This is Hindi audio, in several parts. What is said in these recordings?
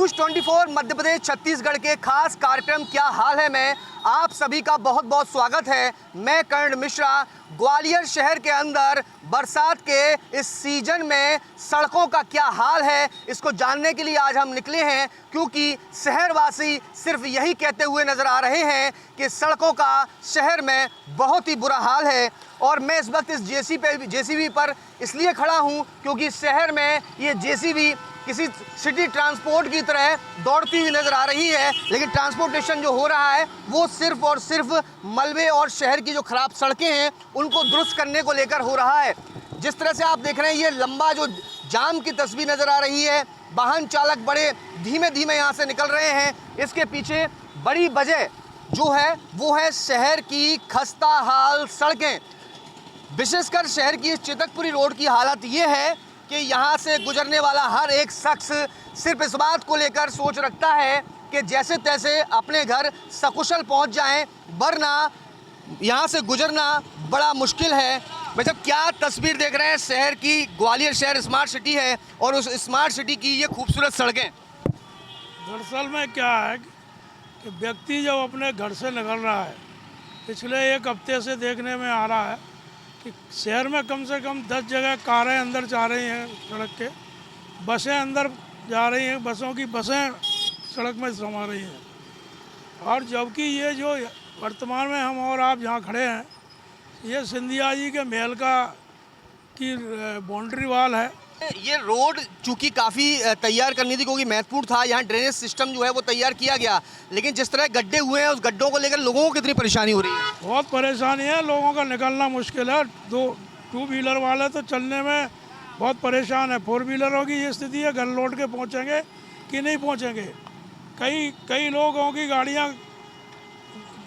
न्यूज़ 24 मध्य प्रदेश छत्तीसगढ़ के खास कार्यक्रम क्या हाल है में आप सभी का बहुत बहुत स्वागत है। मैं कर्ण मिश्रा। ग्वालियर शहर के अंदर बरसात के इस सीजन में सड़कों का क्या हाल है, इसको जानने के लिए आज हम निकले हैं, क्योंकि शहरवासी सिर्फ यही कहते हुए नज़र आ रहे हैं कि सड़कों का शहर में बहुत ही बुरा हाल है। और मैं इस वक्त इस जेसीबी पर इसलिए खड़ा हूं क्योंकि शहर में ये जेसीबी किसी सिटी ट्रांसपोर्ट की तरह दौड़ती हुई नज़र आ रही है, लेकिन ट्रांसपोर्टेशन जो हो रहा है वो सिर्फ और सिर्फ मलबे और शहर की जो ख़राब सड़कें हैं उनको दुरुस्त करने को लेकर हो रहा है। जिस तरह से आप देख रहे हैं ये लंबा जो जाम की तस्वीर नज़र आ रही है, वाहन चालक बड़े धीमे धीमे यहाँ से निकल रहे हैं। इसके पीछे बड़ी वजह जो है वो है शहर की खस्ता हाल सड़कें। विशेषकर शहर की इस चेतकपुरी रोड की हालत ये है कि यहाँ से गुजरने वाला हर एक शख्स सिर्फ इस बात को लेकर सोच रखता है कि जैसे तैसे अपने घर सकुशल पहुँच जाएं, वरना यहाँ से गुजरना बड़ा मुश्किल है। मतलब क्या तस्वीर देख रहे हैं शहर की। ग्वालियर शहर स्मार्ट सिटी है और उस स्मार्ट सिटी की ये खूबसूरत सड़कें। दरअसल में क्या है कि व्यक्ति जब अपने घर से निकल रहा है, पिछले एक हफ्ते से देखने में आ रहा है कि शहर में कम से कम 10 जगह कारें अंदर जा रही हैं सड़क के, बसें अंदर जा रही हैं, बसों की बसें सड़क में समा रही हैं। और जबकि ये जो वर्तमान में हम और आप जहाँ खड़े हैं, ये सिंधिया जी के महल की बाउंड्री वाल है। ये रोड चूँकि काफ़ी तैयार करनी थी क्योंकि महत्वपूर्ण था, यहाँ ड्रेनेज सिस्टम जो है वो तैयार किया गया, लेकिन जिस तरह गड्ढे हुए हैं उस गड्ढों को लेकर लोगों को कितनी परेशानी हो रही है। बहुत परेशानी है, लोगों का निकलना मुश्किल है। टू व्हीलर वाले तो चलने में बहुत परेशान है। 4 व्हीलरों की ये स्थिति है, घर लौट के पहुँचेंगे कि नहीं पहुँचेंगे। कई लोगों की गाड़ियाँ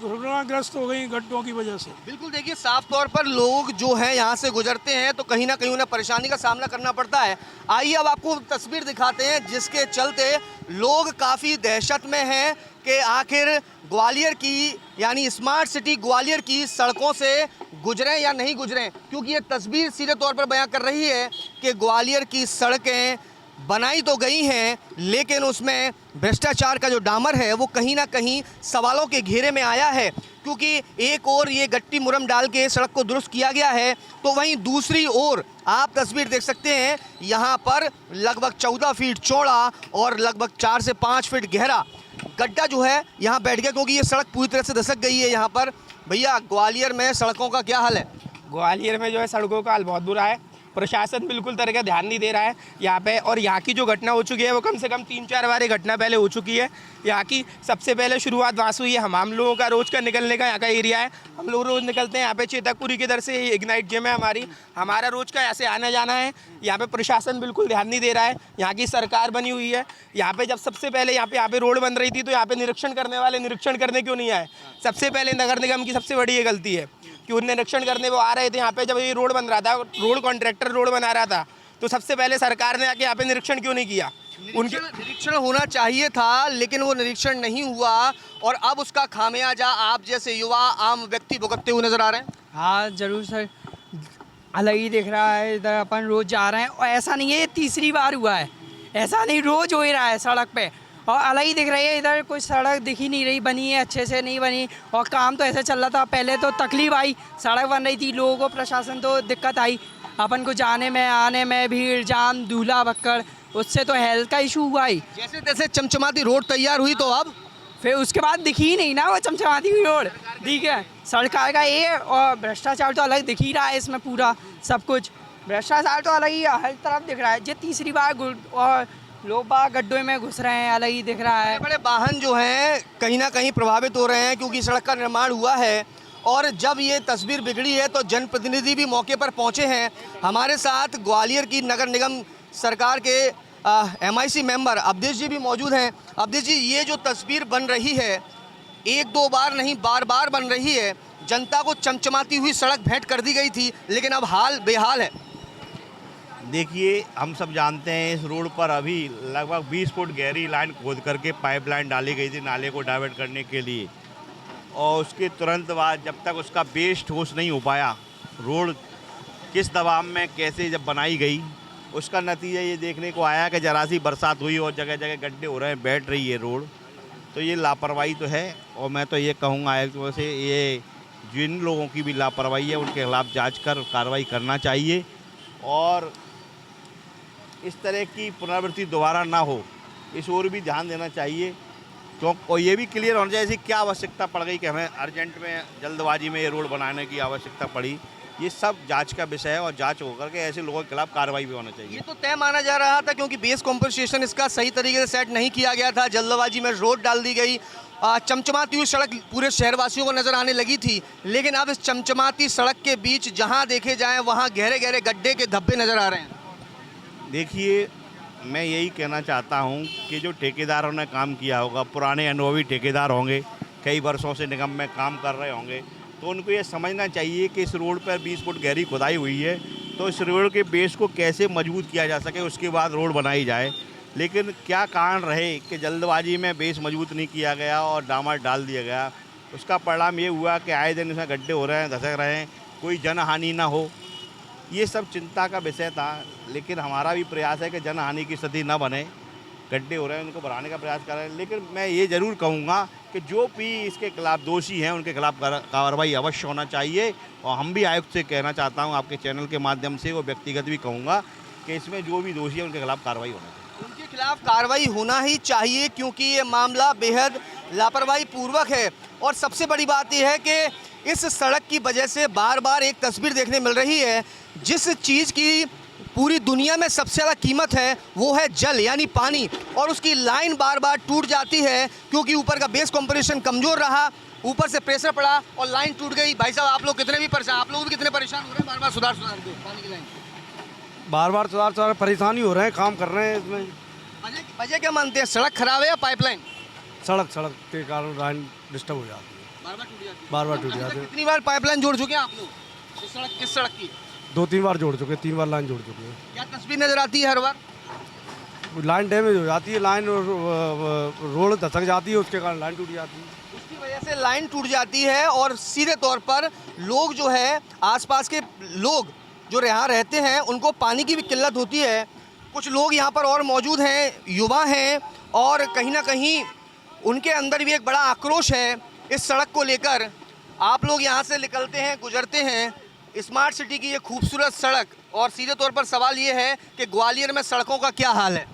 दुर्घटनाग्रस्त हो गई गड्ढों की वजह से। बिल्कुल, देखिए साफ तौर पर लोग जो हैं यहाँ से गुजरते हैं तो कहीं ना कहीं उन्हें परेशानी का सामना करना पड़ता है। आइए अब आपको तस्वीर दिखाते हैं जिसके चलते लोग काफ़ी दहशत में हैं कि आखिर ग्वालियर की यानी स्मार्ट सिटी ग्वालियर की सड़कों से गुजरें या नहीं गुजरें, क्योंकि ये तस्वीर सीधे तौर पर बयां कर रही है कि ग्वालियर की सड़कें बनाई तो गई हैं, लेकिन उसमें भ्रष्टाचार का जो डामर है वो कहीं ना कहीं सवालों के घेरे में आया है। क्योंकि एक ओर ये गट्टी मुरम डाल के सड़क को दुरुस्त किया गया है, तो वहीं दूसरी ओर आप तस्वीर देख सकते हैं यहाँ पर लगभग 14 फीट चौड़ा और लगभग 4 से 5 फीट गहरा गड्ढा जो है यहाँ बैठ गया, क्योंकि ये सड़क पूरी तरह से धसक गई है यहाँ पर। भैया, ग्वालियर में सड़कों का क्या हाल है? ग्वालियर में जो है सड़कों का हाल बहुत बुरा है। प्रशासन बिल्कुल तरह का ध्यान नहीं दे रहा है यहाँ पे, और यहाँ की जो घटना हो चुकी है वो कम से कम 3-4 बार ये घटना पहले हो चुकी है। यहाँ की सबसे पहले शुरुआत वहाँ से हुई है। हम लोगों का रोज़ का निकलने का यहाँ का एरिया है, हम लोग रोज़ निकलते हैं। यहाँ पे चेतकपुरी की तरफ से इग्नाइट जिम है हमारा रोज़ का ऐसे आना जाना है। यहाँ पे प्रशासन बिल्कुल ध्यान नहीं दे रहा है। यहाँ की सरकार बनी हुई है, यहाँ पे जब सबसे पहले यहाँ पे रोड बन रही थी तो यहाँ पे निरीक्षण करने वाले निरीक्षण करने क्यों नहीं आए? सबसे पहले नगर निगम की सबसे बड़ी ये गलती है कि उन निरीक्षण करने वो आ रहे थे यहाँ पे। जब ये रोड बन रहा था, रोड कॉन्ट्रैक्टर रोड बना रहा था, तो सबसे पहले सरकार ने आके यहाँ पे निरीक्षण क्यों नहीं किया? उनके निरीक्षण होना चाहिए था, लेकिन वो निरीक्षण नहीं हुआ और अब उसका खामियाजा आप जैसे युवा आम व्यक्ति भुगतते हुए नजर आ रहे हैं। हाँ ज़रूर सर, अलग ही दिख रहा है। इधर अपन रोज़ जा रहे हैं और ऐसा नहीं है ये तीसरी बार हुआ है, ऐसा नहीं, रोज़ हो ही रहा है सड़क पे और अलग ही दिख रही है। इधर कोई सड़क दिख ही नहीं रही, बनी है अच्छे से नहीं बनी, और काम तो ऐसे चल रहा था। पहले तो तकलीफ आई, सड़क बन रही थी, लोगों को प्रशासन तो दिक्कत आई, अपन को जाने में आने में भीड़ जाम दूल्हा भक्कड़, उससे तो हेल्थ का इशू हुआ ही। जैसे तैसे चमचमाती रोड तैयार हुई तो अब फिर उसके बाद दिखी ही नहीं ना वो चमचमाती हुई रोड, ठीक है। सरकार का ये और भ्रष्टाचार तो अलग दिख ही रहा है इसमें, पूरा सब कुछ भ्रष्टाचार तो अलग ही हर तरफ दिख रहा है। ये तीसरी बार और लोग बाग गड्ढों में घुस रहे हैं, अलग ही दिख रहा है। बड़े वाहन जो हैं कहीं ना कहीं प्रभावित हो रहे हैं क्योंकि सड़क का निर्माण हुआ है, और जब ये तस्वीर बिगड़ी है तो जनप्रतिनिधि भी मौके पर पहुंचे हैं। हमारे साथ ग्वालियर की नगर निगम सरकार के MIC मेंबर अवधेश जी भी मौजूद हैं। अवधेश जी, ये जो तस्वीर बन रही है 1-2 बार नहीं बार बार बन रही है, जनता को चमचमाती हुई सड़क भेंट कर दी गई थी, लेकिन अब हाल बेहाल है। देखिए, हम सब जानते हैं इस रोड पर अभी लगभग 20 फुट गहरी लाइन खोद करके पाइपलाइन डाली गई थी नाले को डाइवर्ट करने के लिए, और उसके तुरंत बाद जब तक उसका बेस ठोस नहीं हो पाया, रोड किस दबाव में कैसे जब बनाई गई उसका नतीजा ये देखने को आया कि जरा सी बरसात हुई और जगह जगह गड्ढे हो रहे हैं, बैठ रही है रोड। तो ये लापरवाही तो है, और मैं तो ये कहूँगा आयुक्त से ये जिन लोगों की भी लापरवाही है उनके खिलाफ जांच कर कार्रवाई करना चाहिए, और इस तरह की पुनरावृत्ति दोबारा ना हो, इस ओर भी ध्यान देना चाहिए। क्यों, और ये भी क्लियर होना चाहिए ऐसी क्या आवश्यकता पड़ गई कि हमें अर्जेंट में जल्दबाजी में ये रोड बनाने की आवश्यकता पड़ी। ये सब जांच का विषय है, और जांच होकर के ऐसे लोगों के खिलाफ कार्रवाई भी होना चाहिए। ये तो तय माना जा रहा था क्योंकि बेस कॉम्पनसेशन इसका सही तरीके से सेट नहीं किया गया था, जल्दबाजी में रोड डाल दी गई, चमचमाती हुई सड़क पूरे शहरवासियों को नजर आने लगी थी। लेकिन अब इस चमचमाती सड़क के बीच जहां देखे जाएं वहां गहरे गहरे गड्ढे के धब्बे नजर आ रहे हैं। देखिए, मैं यही कहना चाहता हूं कि जो ठेकेदारों ने काम किया होगा, पुराने अनुभवी ठेकेदार होंगे, कई वर्षों से निगम में काम कर रहे होंगे, तो उनको ये समझना चाहिए कि इस रोड पर 20 फुट गहरी खुदाई हुई है, तो इस रोड के बेस को कैसे मजबूत किया जा सके, उसके बाद रोड बनाई जाए। लेकिन क्या कारण रहे कि जल्दबाजी में बेस मजबूत नहीं किया गया और डामर डाल दिया गया। उसका परिणाम ये हुआ कि आए दिन इसमें गड्ढे हो रहे हैं, धसक रहे हैं, कोई जनहानि ना हो। ये सब चिंता का विषय था, लेकिन हमारा भी प्रयास है कि जनहानि की स्थिति न बने। गड्ढे हो रहे हैं, उनको बढ़ाने का प्रयास कर रहे हैं, लेकिन मैं ये ज़रूर कहूँगा कि जो भी इसके खिलाफ दोषी हैं उनके खिलाफ कार्रवाई अवश्य होना चाहिए। और हम भी आयुक्त से कहना चाहता हूँ, आपके चैनल के माध्यम से, वो व्यक्तिगत भी कहूँगा कि इसमें जो भी दोषी है उनके खिलाफ कार्रवाई होना चाहिए। उनके खिलाफ कार्रवाई होना ही चाहिए क्योंकि ये मामला बेहद लापरवाही पूर्वक है। और सबसे बड़ी बात यह है कि इस सड़क की वजह से बार बार एक तस्वीर देखने मिल रही है, जिस चीज़ की पूरी दुनिया में सबसे ज़्यादा कीमत है वो है जल यानी पानी, और उसकी लाइन बार बार टूट जाती है क्योंकि ऊपर का बेस कॉम्प्रेशन कमज़ोर रहा, ऊपर से प्रेशर पड़ा और लाइन टूट गई। भाई साहब, आप लोग कितने भी परेशान, आप लोग भी कितने परेशान हो रहे हैं बार बार सुधार के पानी की लाइन, बार बार सुधार परेशानी हो रहे हैं, काम कर रहे हैं इसमें। वजह क्या मानते हैं, सड़क खराब है या पाइपलाइन? सड़क के कारण लाइन डिस्टर्ब हो जाती है, बार बार टूट जाती है। बार बार टूट जाती है। कितनी बार पाइपलाइन जोड़ चुके हैं आप लोग इस सड़क की? 2-3 बार जोड़ चुके हैं, 3 बार लाइन जोड़ चुके हैं। क्या तस्वीर नजर आती है हर बार? लाइन डैमेज हो जाती है, लाइन रोड धसक जाती है, उसके कारण लाइन टूट जाती है। उसकी वजह से लाइन टूट जाती है और सीधे तौर पर लोग जो है, आसपास के लोग जो यहाँ रहते हैं उनको पानी की भी किल्लत होती है। कुछ लोग यहाँ पर और मौजूद हैं, युवा हैं, और कहीं ना कहीं उनके अंदर भी एक बड़ा आक्रोश है इस सड़क को लेकर। आप लोग यहाँ से निकलते हैं, गुजरते हैं स्मार्ट सिटी की ये खूबसूरत सड़क, और सीधे तौर पर सवाल ये है कि ग्वालियर में सड़कों का क्या हाल है?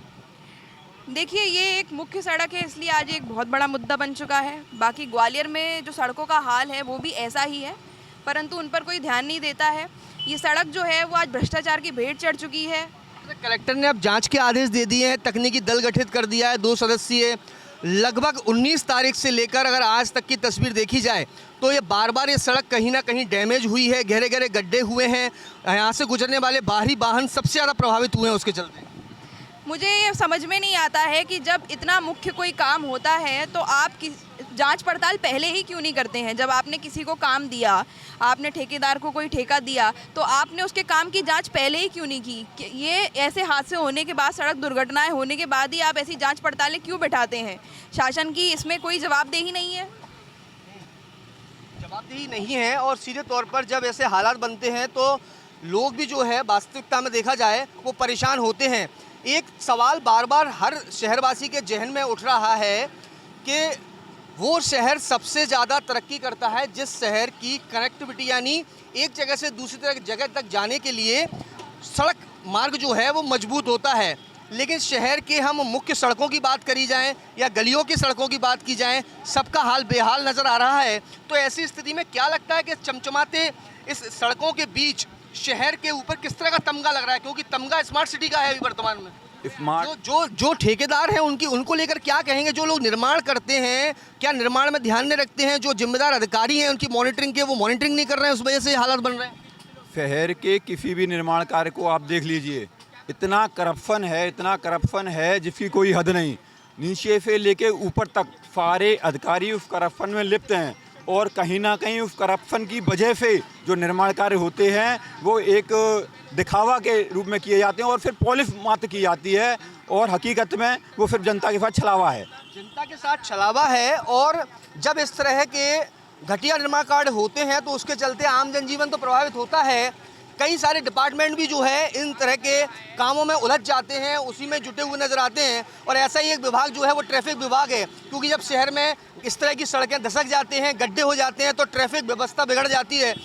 देखिए, ये एक मुख्य सड़क है, इसलिए आज एक बहुत बड़ा मुद्दा बन चुका है। बाकी ग्वालियर में जो सड़कों का हाल है वो भी ऐसा ही है, परंतु उन पर कोई ध्यान नहीं देता है। ये सड़क जो है वो आज भ्रष्टाचार की भेंट चढ़ चुकी है। कलेक्टर ने अब जांच के आदेश दे दिए हैं, तकनीकी दल गठित कर दिया है 2 सदस्यीय। लगभग 19 तारीख से लेकर अगर आज तक की तस्वीर देखी जाए तो ये बार बार ये सड़क कहीं ना कहीं डैमेज हुई है, गहरे गहरे गड्ढे हुए हैं, यहाँ से गुजरने वाले बाहरी वाहन सबसे ज़्यादा प्रभावित हुए हैं उसके चलते। मुझे ये समझ में नहीं आता है कि जब इतना मुख्य कोई काम होता है तो आप जांच पड़ताल पहले ही क्यों नहीं करते हैं। जब आपने किसी को काम दिया, आपने ठेकेदार को कोई ठेका दिया, तो आपने उसके काम की जांच पहले ही क्यों नहीं की? ये ऐसे हादसे होने के बाद, सड़क दुर्घटनाएं होने के बाद ही आप ऐसी जांच पड़तालें क्यों बैठाते हैं? शासन की इसमें कोई जवाबदेही नहीं है। जवाबदेही नहीं है, और सीधे तौर पर जब ऐसे हालात बनते हैं तो लोग भी जो है वास्तविकता में देखा जाए वो परेशान होते हैं। एक सवाल बार बार हर शहरवासी के जहन में उठ रहा है कि वो शहर सबसे ज़्यादा तरक्की करता है जिस शहर की कनेक्टिविटी यानी एक जगह से दूसरी जगह तक जाने के लिए सड़क मार्ग जो है वो मजबूत होता है। लेकिन शहर के हम मुख्य सड़कों की बात करी जाए या गलियों की सड़कों की बात की जाए, सबका हाल बेहाल नज़र आ रहा है। तो ऐसी स्थिति में क्या लगता है कि चमचमाते इस सड़कों के बीच शहर के ऊपर किस तरह का तमगा लग रहा है, क्योंकि तमगा स्मार्ट सिटी का है अभी वर्तमान में? जो ठेकेदार हैं उनको लेकर क्या कहेंगे? जो लोग निर्माण करते हैं, क्या निर्माण में ध्यान नहीं रखते हैं? जो जिम्मेदार अधिकारी हैं उनकी मॉनिटरिंग के वो मॉनिटरिंग नहीं कर रहे हैं, उस वजह से हालात बन रहे हैं। शहर के किसी भी निर्माण कार्य को आप देख लीजिए, इतना करप्शन है जिसकी कोई हद नहीं। नीचे से लेके ऊपर तक सारे अधिकारी उस करप्शन में लिप्त हैं, और कहीं ना कहीं उस करप्शन की वजह से जो निर्माण कार्य होते हैं वो एक दिखावा के रूप में किए जाते हैं और फिर पॉलिश मात्र की जाती है, और हकीकत में वो फिर जनता के साथ छलावा है। जनता के साथ छलावा है, और जब इस तरह के घटिया निर्माण कार्य होते हैं तो उसके चलते आम जनजीवन तो प्रभावित होता है। कई सारे डिपार्टमेंट भी जो है इन तरह के कामों में उलझ जाते हैं, उसी में जुटे हुए नजर आते हैं। और ऐसा ही एक विभाग जो है वो ट्रैफिक विभाग है, क्योंकि जब शहर में इस तरह की सड़कें धसक जाते हैं, गड्ढे हो जाते हैं, तो ट्रैफिक व्यवस्था बिगड़ जाती है।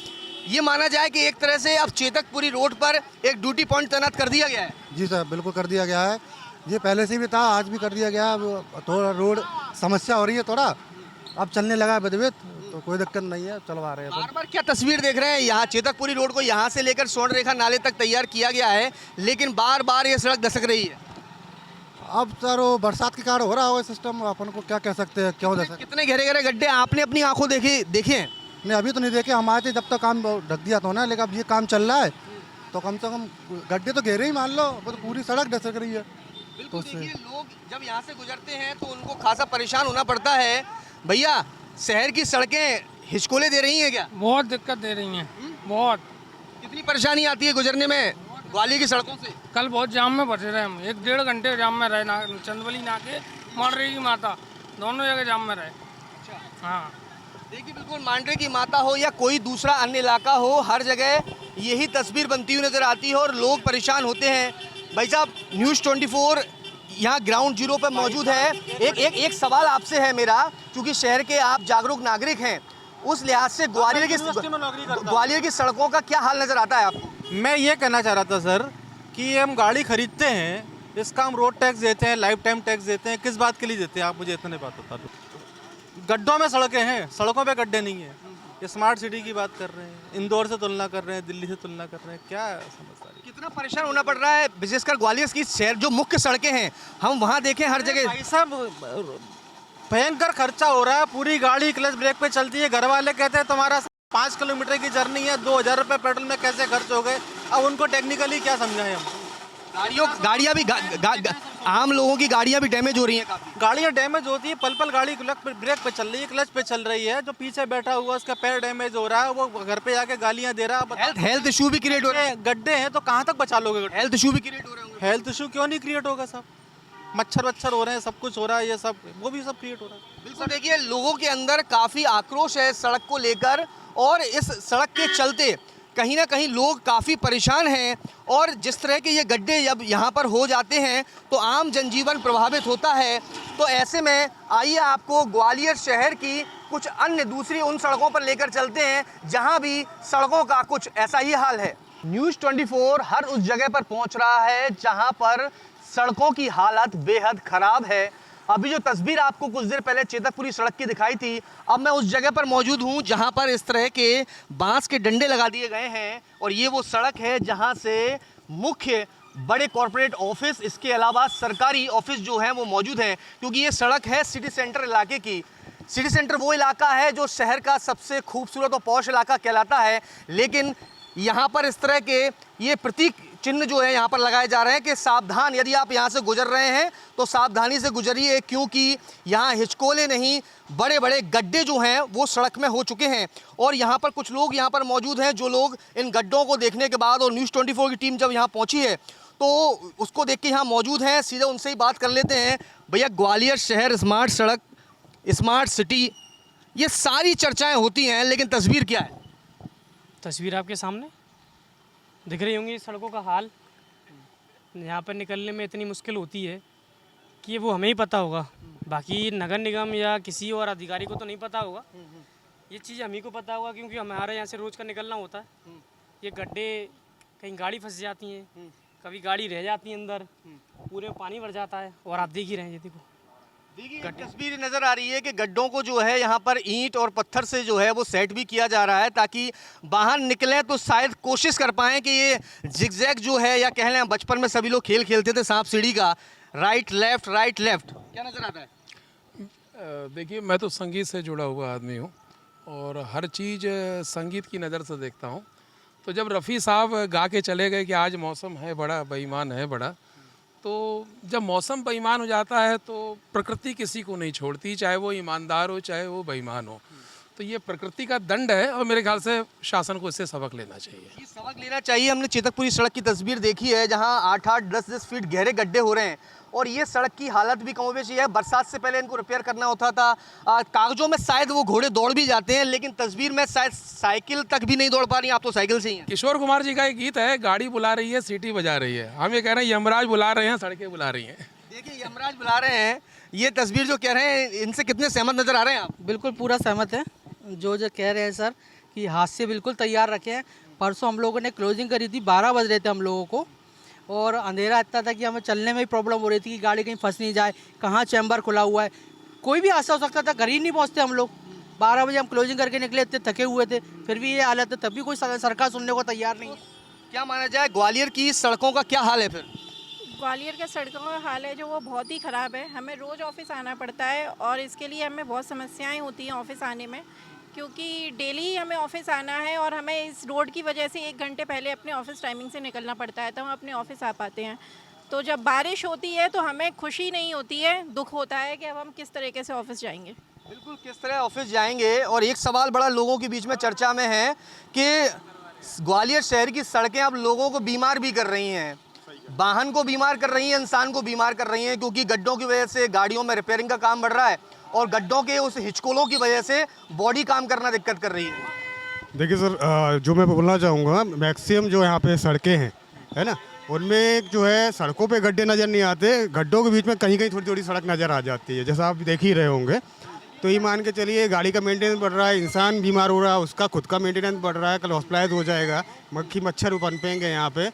ये माना जाए कि एक तरह से अब चेतकपुरी रोड पर एक ड्यूटी पॉइंट तैनात कर दिया गया है। जी सर, बिल्कुल कर दिया गया है। ये पहले से भी था, आज भी कर दिया गया। अब थोड़ा रोड समस्या हो रही है, थोड़ा अब चलने लगा है विधिवत, तो कोई दिक्कत नहीं है, चलवा रहे हैं। बार बार क्या तस्वीर देख रहे हैं, यहाँ चेतकपुरी रोड को यहाँ से लेकर स्वर्ण रेखा नाले तक तैयार किया गया है, लेकिन बार बार ये सड़क धसक रही है। अब सर वो बरसात के कारण हो रहा होगा सिस्टम, अपन को क्या कह सकते हैं, क्यों दसक। कितने गहरे गहरे गड्ढे आपने अपनी आंखों देखे हैं? नहीं, अभी तो नहीं देखे, हम आए थे जब तक काम ढक दिया था ना, लेकिन अब ये काम चल रहा है तो कम से कम गड्ढे तो गहरे ही मान लो, वो तो पूरी सड़क धसक रही है। बिल्कुल, देखिए लोग जब यहाँ से गुजरते हैं तो उनको खासा परेशान होना पड़ता है। भैया, शहर की सड़कें हिचकोले दे रही हैं क्या? बहुत दिक्कत दे रही हैं, बहुत। कितनी परेशानी आती है गुजरने में ग्वालियर की सड़कों से? कल बहुत जाम में फंसे रहे हम, 1-1.5 घंटे जाम में रहे, चंदवली नाके, मांडरे की माता, दोनों जगह जाम में रहे। हाँ, देखिए बिल्कुल, मांडरे की माता हो या कोई दूसरा अन्य इलाका हो, हर जगह यही तस्वीर बनती हुई नजर आती है और लोग परेशान होते हैं। भाई साहब, न्यूज़ 24 यहाँ ग्राउंड जीरो पर मौजूद है। एक सवाल आपसे है मेरा, क्योंकि शहर के आप जागरूक नागरिक हैं, उस लिहाज से ग्वालियर की सड़कों का क्या हाल नजर आता है आपको? मैं ये कहना चाह रहा था सर कि हम गाड़ी खरीदते हैं, इसका हम रोड टैक्स देते हैं, लाइफ टाइम टैक्स देते हैं, किस बात के लिए देते हैं आप मुझे इतने बात बता दो। गड्ढों में सड़कें हैं, सड़कों पे गड्ढे नहीं हैं। ये स्मार्ट सिटी की बात कर रहे हैं, इंदौर से तुलना कर रहे हैं, दिल्ली से तुलना कर रहे हैं, क्या समझदारी। कितना परेशान होना पड़ रहा है, विशेषकर ग्वालियर की शहर जो मुख्य सड़कें हैं, हम वहाँ देखें हर जगह। भाई साहब, भयंकर खर्चा हो रहा है, पूरी गाड़ी क्लच ब्रेक पे चलती है। घर वाले कहते हैं तुम्हारा 5 किलोमीटर की जर्नी है, 2000 रुपये पेट्रोल में कैसे खर्च हो गए। अब उनको टेक्निकली क्या समझाएं हम। गाड़ियाँ भी आम लोगों की गाड़ियाँ भी डैमेज हो रही हैं काफी। गाड़ियाँ डैमेज होती है, पल गाड़ी ब्रेक पे चल रही है, क्लच पे चल रही है, जो पीछे बैठा हुआ उसका पैर डैमेज हो रहा है, वो घर पे जाके गालियाँ दे रहा है। हेल्थ इशू भी क्रिएट हो रहे हैं। गड्ढे हैं तो कहाँ तक बचा लोगे? हेल्थ इशू भी क्रिएट हो रहे होंगे। हेल्थ इशू क्यों नहीं क्रिएट होगा साहब? मच्छर हो रहे हैं, सब कुछ हो रहा है, ये सब वो भी सब क्रिएट हो रहा है। बिल्कुल, देखिए लोगों के अंदर काफ़ी आक्रोश है सड़क को लेकर, और इस सड़क के चलते कहीं ना कहीं लोग काफ़ी परेशान हैं। और जिस तरह के ये गड्ढे जब यहाँ पर हो जाते हैं तो आम जनजीवन प्रभावित होता है। तो ऐसे में आइए आपको ग्वालियर शहर की कुछ अन्य दूसरी उन सड़कों पर लेकर चलते हैं जहाँ भी सड़कों का कुछ ऐसा ही हाल है। न्यूज़ 24 हर उस जगह पर पहुँच रहा है जहाँ पर सड़कों की हालत बेहद ख़राब है। अभी जो तस्वीर आपको कुछ देर पहले चेतकपुरी सड़क की दिखाई थी, अब मैं उस जगह पर मौजूद हूँ जहाँ पर इस तरह के बांस के डंडे लगा दिए गए हैं। और ये वो सड़क है जहाँ से मुख्य बड़े कॉरपोरेट ऑफिस, इसके अलावा सरकारी ऑफिस जो हैं वो मौजूद हैं, क्योंकि ये सड़क है सिटी सेंटर इलाके की। सिटी सेंटर वो इलाका है जो शहर का सबसे खूबसूरत और पॉश इलाका कहलाता है, लेकिन यहाँ पर इस तरह के ये प्रतीक चिन्ह जो है यहाँ पर लगाए जा रहे हैं कि सावधान, यदि आप यहाँ से गुजर रहे हैं तो सावधानी से गुजरिए, क्योंकि यहाँ हिचकोले नहीं, बड़े बड़े गड्ढे जो हैं वो सड़क में हो चुके हैं। और यहाँ पर कुछ लोग यहाँ पर मौजूद हैं जो लोग इन गड्ढों को देखने के बाद, और न्यूज़ 24 की टीम जब यहाँ पहुँची है तो उसको देख के यहाँ मौजूद हैं, सीधे उनसे ही बात कर लेते हैं। भैया, ग्वालियर शहर स्मार्ट सड़क, स्मार्ट सिटी, ये सारी चर्चाएँ होती हैं, लेकिन तस्वीर क्या है? तस्वीर आपके सामने दिख रही होंगी। सड़कों का हाल यहाँ पर निकलने में इतनी मुश्किल होती है कि वो हमें ही पता होगा, बाकी नगर निगम या किसी और अधिकारी को तो नहीं पता होगा। ये चीज़ हम ही को पता होगा, क्योंकि हमारे यहाँ से रोज़ का निकलना होता है। ये गड्ढे, कहीं गाड़ी फंस जाती है, कभी गाड़ी रह जाती है अंदर, पूरे पानी भर जाता है। और आप देख ही रहे हैं, ये देखो, देखिए तस्वीर नज़र आ रही है कि गड्ढों को जो है यहाँ पर ईंट और पत्थर से जो है वो सेट भी किया जा रहा है, ताकि बाहर निकलें तो शायद कोशिश कर पाएँ कि ये जिगजैग जो है, या कह लें बचपन में सभी लोग खेल खेलते थे सांप सीढ़ी का, राइट लेफ्ट, क्या नज़र आता है? देखिए, मैं तो संगीत से जुड़ा हुआ आदमी हूँ और हर चीज़ संगीत की नज़र से देखता हूँ। तो जब रफ़ी साहब गा के चले गए कि आज मौसम है बड़ा बेईमान है बड़ा, तो जब मौसम बेईमान हो जाता है तो प्रकृति किसी को नहीं छोड़ती, चाहे वो ईमानदार हो चाहे वो बेईमान हो। तो ये प्रकृति का दंड है और मेरे ख्याल से शासन को इससे सबक लेना चाहिए। ये सबक लेना चाहिए। हमने चेतकपुरी सड़क की तस्वीर देखी है जहां 8-8, 10-10 फीट गहरे गड्ढे हो रहे हैं और ये सड़क की हालत भी कमोबेश है। बरसात से पहले इनको रिपेयर करना होता था। कागजों में शायद वो घोड़े दौड़ भी जाते हैं, लेकिन तस्वीर में शायद साइकिल तक भी नहीं दौड़ पा रही। आप तो साइकिल से ही हैं। किशोर कुमार जी का एक गीत है, गाड़ी बुला रही है सीटी बजा रही है। हम ये कह रहे हैं यमराज बुला रहे हैं, सड़कें बुला रही हैं। देखिए यमराज बुला रहे हैं, ये तस्वीर जो कह रहे हैं इनसे कितने सहमत नजर आ रहे हैं आप? बिल्कुल पूरा सहमत है जो कह रहे हैं सर कि हादसे बिल्कुल तैयार रखे हैं। परसों हम लोगों ने क्लोजिंग करी थी, 12 बज रहे थे हम लोगों को और अंधेरा इतना था कि हमें चलने में ही प्रॉब्लम हो रही थी कि गाड़ी कहीं फंस नहीं जाए, कहाँ चैम्बर खुला हुआ है, कोई भी हादसा हो सकता था। घर ही नहीं पहुँचते हम लोग। 12 बजे हम क्लोजिंग करके निकले, इतने थके हुए थे, फिर भी ये हालत है, तब भी कोई सरकार सुनने को तैयार नहीं है। क्या माना जाए ग्वालियर की सड़कों का क्या हाल है फिर? ग्वालियर के सड़कों का हाल है जो वो बहुत ही ख़राब है। हमें रोज़ ऑफिस आना पड़ता है और इसके लिए हमें बहुत समस्याएं होती हैं ऑफिस आने में, क्योंकि डेली हमें ऑफिस आना है और हमें इस रोड की वजह से 1 घंटे पहले अपने ऑफिस टाइमिंग से निकलना पड़ता है, तो हम अपने ऑफिस आ पाते हैं। तो जब बारिश होती है तो हमें खुशी नहीं होती है, दुख होता है कि अब हम किस तरीके से ऑफिस जाएंगे। बिल्कुल, किस तरह ऑफिस जाएंगे। और एक सवाल बड़ा लोगों के बीच में चर्चा में है कि ग्वालियर शहर की सड़कें अब लोगों को बीमार भी कर रही हैं, वाहन को बीमार कर रही हैं, इंसान को बीमार कर रही हैं, क्योंकि गड्ढों की वजह से गाड़ियों में रिपेयरिंग का काम बढ़ रहा है और गड्ढों के उस हिचकोलों की वजह से बॉडी काम करना दिक्कत कर रही है। देखिए सर, जो मैं बोलना चाहूँगा, मैक्सिमम जो यहाँ पे सड़कें हैं है ना, उनमें जो है सड़कों पे गड्ढे नज़र नहीं आते, गड्ढों के बीच में कहीं कहीं थोड़ी थोड़ी सड़क नज़र आ जाती है, जैसा आप देख ही रहे होंगे। तो ये मान के चलिए गाड़ी का मेंटेनेंस बढ़ रहा है, इंसान बीमार हो रहा है, उसका खुद का मेंटेनेंस बढ़ रहा है, कल हॉस्पिटलाइज हो जाएगा, मक्खी मच्छर पनपेंगे यहाँ पे।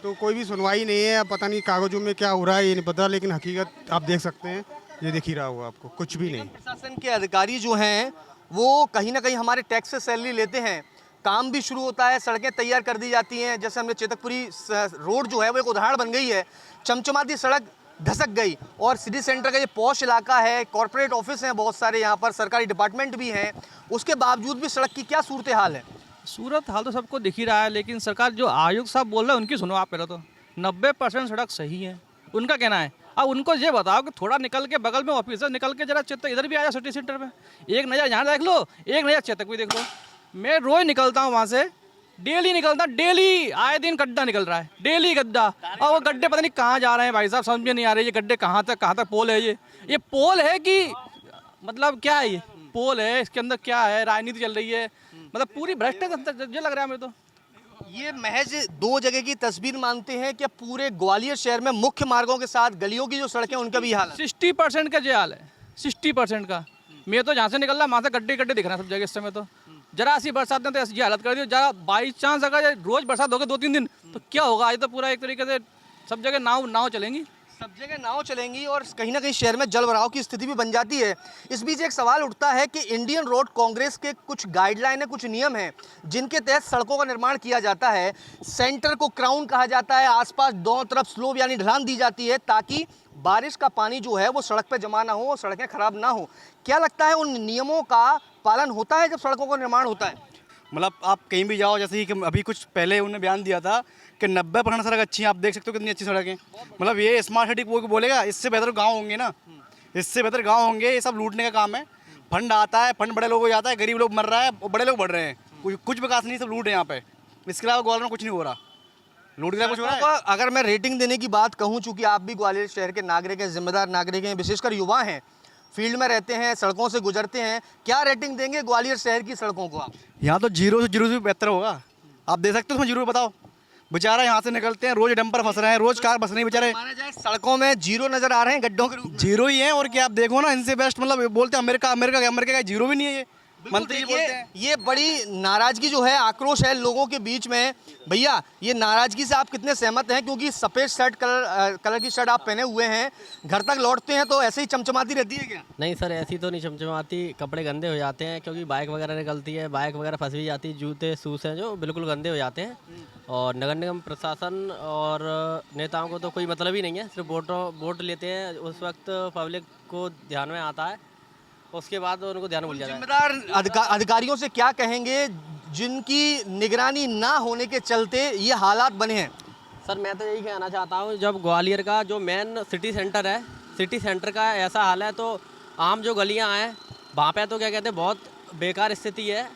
तो कोई भी सुनवाई नहीं है। अब पता नहीं कागजों में क्या हो रहा है ये नहीं पता, लेकिन हकीकत आप देख सकते हैं, ये दिख ही रहा होगा आपको, कुछ भी नहीं। प्रशासन के अधिकारी जो हैं वो कहीं ना कहीं हमारे टैक्स से सैलरी लेते हैं, काम भी शुरू होता है, सड़कें तैयार कर दी जाती हैं। जैसे हमने चेतकपुरी रोड जो है वो एक उदाहरण बन गई है, चमचमाती सड़क धसक गई और सिटी सेंटर का ये पॉश इलाका है, कॉर्पोरेट ऑफिस हैं बहुत सारे यहाँ पर, सरकारी डिपार्टमेंट भी हैं, उसके बावजूद भी सड़क की क्या सूरत हाल है? सूरत हाल तो सबको दिख ही रहा है, लेकिन सरकार जो आयुक्त साहब बोल रहे हैं उनकी सुनो आप पहले तो। 90% सड़क सही है, उनका कहना है। अब उनको ये बताओ कि थोड़ा निकल के बगल में ऑफिस है, निकल के जरा चेतक इधर भी आ जाओ सिटी सेंटर में, एक नज़र यहाँ देख लो, एक नज़र चेतक भी देख लो। मैं रोज़ निकलता हूँ वहाँ से, डेली निकलता, डेली आए दिन गड्ढा निकल रहा है, डेली गड्ढा। और वो गड्ढे पता नहीं कहाँ जा रहे हैं भाई साहब, समझ में नहीं आ रही ये गड्ढे कहाँ तक पोल है। ये पोल है कि मतलब क्या है? ये पोल है, इसके अंदर क्या है, राजनीति चल रही है, मतलब पूरी भ्रष्ट है, ये लग रहा है मेरे तो। ये महज 2 जगह की तस्वीर मानते हैं कि पूरे ग्वालियर शहर में मुख्य मार्गों के साथ गलियों की जो सड़कें उनका भी हाल है? 60% का ये हाल है, 60% का। मैं तो जहाँ से निकल रहा वहाँ से गड्ढे गड्ढे दिख रहे हैं सब जगह इस समय। तो जरा सी बरसात ने तो ऐसी हालत कर दी, जरा बाई चांस अगर रोज बरसात होगा 2-3 दिन तो क्या होगा? आज तो पूरा एक तरीके से सब जगह नाव चलेंगी, सब जगह नाव चलेंगी और कहीं ना कहीं शहर में जल भराव की स्थिति भी बन जाती है। इस बीच एक सवाल उठता है कि इंडियन रोड कांग्रेस के कुछ गाइडलाइन है, कुछ नियम हैं जिनके तहत सड़कों का निर्माण किया जाता है। सेंटर को क्राउन कहा जाता है, आसपास दोनों तरफ स्लोप यानी ढलान दी जाती है ताकि बारिश का पानी जो है वो सड़क पर जमा ना हो, सड़कें खराब ना हो। क्या लगता है उन नियमों का पालन होता है जब सड़कों का निर्माण होता है? मतलब आप कहीं भी जाओ, जैसे कि अभी कुछ पहले उन्होंने बयान दिया था कि 90% सड़क अच्छी है, आप देख सकते हो कितनी अच्छी सड़क है। मतलब ये स्मार्ट सिटी वो बोलेगा, इससे बेहतर गांव होंगे ना, इससे बेहतर गांव होंगे। ये सब लूटने का काम है, फंड आता है, फंड बड़े लोगों को जाता है, गरीब लोग मर रहा है और बड़े लोग बढ़ रहे हैं। कुछ विकास नहीं, सब लूट है यहाँ पे। इसके अलावा ग्वालियर में कुछ नहीं हो रहा, लूट का कुछ हो रहा है। अगर मैं रेटिंग देने की बात कहूँ, चूँकि आप भी ग्वालियर शहर के नागरिक हैं, जिम्मेदार नागरिक हैं, विशेषकर युवा हैं, फील्ड में रहते हैं, सड़कों से गुजरते हैं, क्या रेटिंग देंगे ग्वालियर शहर की सड़कों को आप? यहाँ तो 0 से 0 भी बेहतर होगा। आप दे सकते हो उसमें 0 बताओ। बेचारा यहाँ से निकलते हैं, रोज डंपर फंस रहे हैं, रोज कार फंस रही है बेचारे। माना जाए सड़कों में 0 नजर आ रहे हैं, गड्ढों के रूप में 0 ही है। और क्या आप देखो ना, इनसे बेस्ट मतलब बोलते हैं अमेरिका का 0 भी नहीं है। ये मंत्री बोलते हैं। ये बड़ी नाराजगी जो है, आक्रोश है लोगों के बीच में। भैया, ये नाराजगी से आप कितने सहमत हैं? क्योंकि सफ़ेद शर्ट कलर की शर्ट आप पहने हुए हैं, घर तक लौटते हैं तो ऐसे ही चमचमाती रहती है क्या? नहीं सर, ऐसी तो नहीं चमचमाती, कपड़े गंदे हो जाते हैं क्योंकि बाइक वगैरह निकलती है, बाइक वगैरह फंस भी जाती है, जूते शूज़ हैं जो बिल्कुल गंदे हो जाते हैं। और नगर निगम प्रशासन और नेताओं को तो कोई मतलब ही नहीं है, सिर्फ वोट लेते हैं, उस वक्त पब्लिक को ध्यान में आता है, उसके बाद उनको ध्यान भूल जाता है। जिम्मेदार अधिकारियों से क्या कहेंगे जिनकी निगरानी ना होने के चलते ये हालात बने हैं? सर मैं तो यही कहना चाहता हूँ, जब ग्वालियर का जो मेन सिटी सेंटर है, सिटी सेंटर का ऐसा हाल है तो आम जो गलियाँ हैं वहाँ पे तो क्या कहते हैं बहुत बेकार स्थिति है।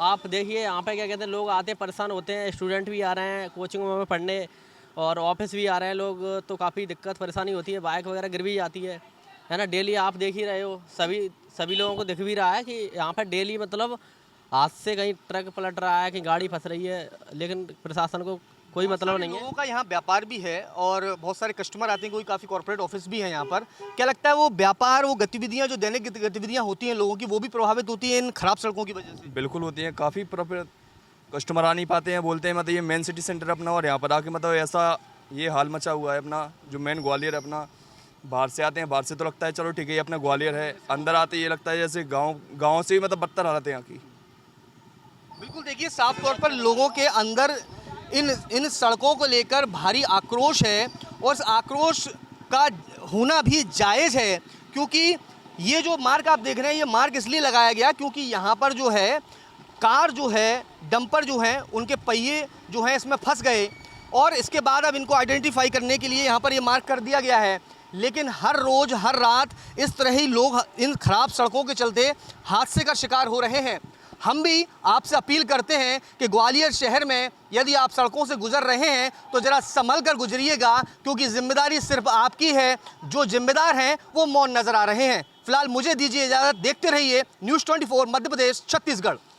आप देखिए यहाँ पे क्या कहते हैं, लोग आते परेशान होते हैं, स्टूडेंट भी आ रहे हैं कोचिंगों में पढ़ने और ऑफिस भी आ रहे हैं लोग, तो काफ़ी दिक्कत परेशानी होती है, बाइक वगैरह गिर भी जाती है ना। डेली आप देख ही रहे हो, सभी लोगों को दिख भी रहा है कि यहाँ पर डेली मतलब हाथ से कहीं ट्रक पलट रहा है, कहीं गाड़ी फंस रही है, लेकिन प्रशासन को कोई मतलब नहीं है। लोगों का यहाँ व्यापार भी है और बहुत सारे कस्टमर आते हैं, कोई काफ़ी कॉर्पोरेट ऑफिस भी है यहाँ पर। क्या लगता है वो व्यापार, वो गतिविधियाँ जो दैनिक गतिविधियाँ होती हैं लोगों की, वो भी प्रभावित होती हैं इन खराब सड़कों की वजह से? बिल्कुल होती हैं, काफ़ी कस्टमर आ नहीं पाते हैं, बोलते हैं मतलब ये मेन सिटी सेंटर अपना, और यहाँ पर आके मतलब ऐसा ये हाल मचा हुआ है अपना जो मेन ग्वालियर अपना। बाहर से आते हैं, बाहर से तो लगता है चलो ठीक है ये अपना ग्वालियर है, अंदर आते ये लगता है जैसे गाँव से भी मतलब बदतर हालत है यहाँ की। बिल्कुल, देखिए साफ तौर पर लोगों के अंदर इन सड़कों को लेकर भारी आक्रोश है और इस आक्रोश का होना भी जायज़ है, क्योंकि ये जो मार्ग आप देख रहे हैं ये मार्ग इसलिए लगाया गया क्योंकि यहाँ पर जो है कार जो है, डंपर जो है, उनके पहिए जो हैं इसमें फंस गए और इसके बाद अब इनको आइडेंटिफाई करने के लिए यहाँ पर ये मार्क कर दिया गया है। लेकिन हर रोज़ हर रात इस तरह ही लोग इन खराब सड़कों के चलते हादसे का शिकार हो रहे हैं। हम भी आपसे अपील करते हैं कि ग्वालियर शहर में यदि आप सड़कों से गुजर रहे हैं तो ज़रा संभल कर गुजरिएगा, क्योंकि जिम्मेदारी सिर्फ आपकी है, जो जिम्मेदार हैं वो मौन नज़र आ रहे हैं। फिलहाल मुझे दीजिए इजाज़त, देखते रहिए न्यूज़ 24 मध्य प्रदेश छत्तीसगढ़।